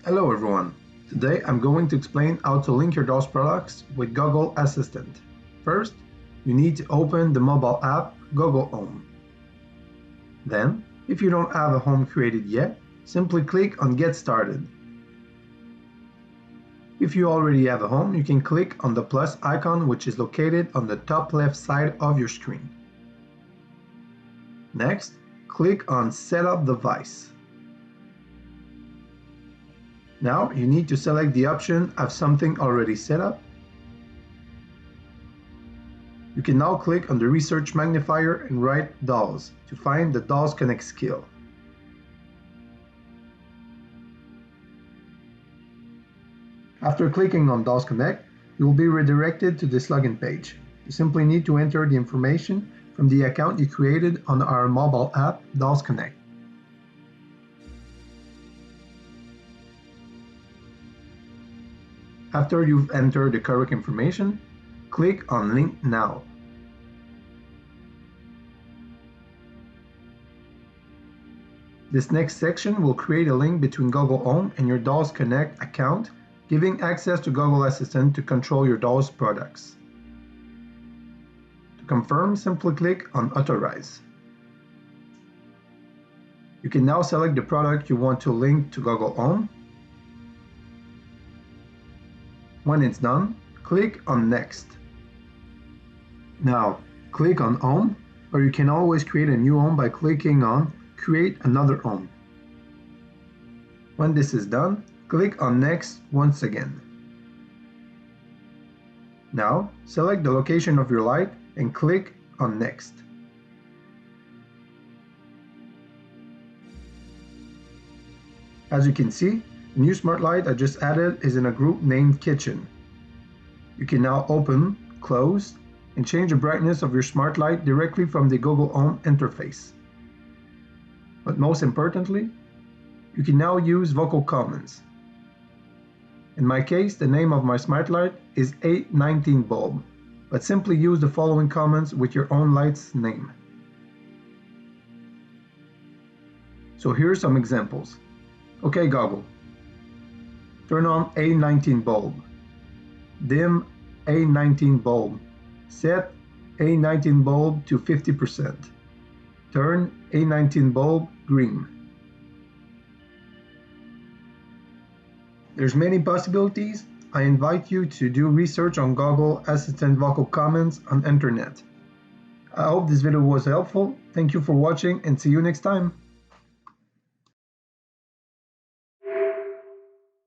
Hello everyone. Today I'm going to explain how to link your DALS products with Google Assistant. First, you need to open the mobile app Google Home. Then, if you don't have a home created yet, simply click on Get Started. If you already have a home, you can click on the plus icon which is located on the top left side of your screen. Next, click on Set up Device. Now you need to select the option Have something already set up. You can now click on the research magnifier and write DALS to find the DALS Connect skill. After clicking on DALS Connect, you will be redirected to this login page. You simply need to enter the information from the account you created on our mobile app DALS Connect. After you've entered the correct information, click on Link Now. This next section will create a link between Google Home and your DALS Connect account, giving access to Google Assistant to control your DALS products. To confirm, simply click on Authorize. You can now select the product you want to link to Google Home. When it's done, click on Next. Now, click on Home, or you can always create a new home by clicking on Create another home. When this is done, click on Next once again. Now, select the location of your light and click on Next. As you can see, the new smart light I just added is in a group named Kitchen. You can now open, close, and change the brightness of your smart light directly from the Google Home interface. But most importantly, you can now use vocal commands. In my case, the name of my smart light is A19 bulb, but simply use the following commands with your own light's name. So here are some examples. Okay Google, turn on A19 bulb, dim A19 bulb, set A19 bulb to 50%, turn A19 bulb green. There's many possibilities. I invite you to do research on Google Assistant vocal commands on internet. I hope this video was helpful. Thank you for watching and see you next time.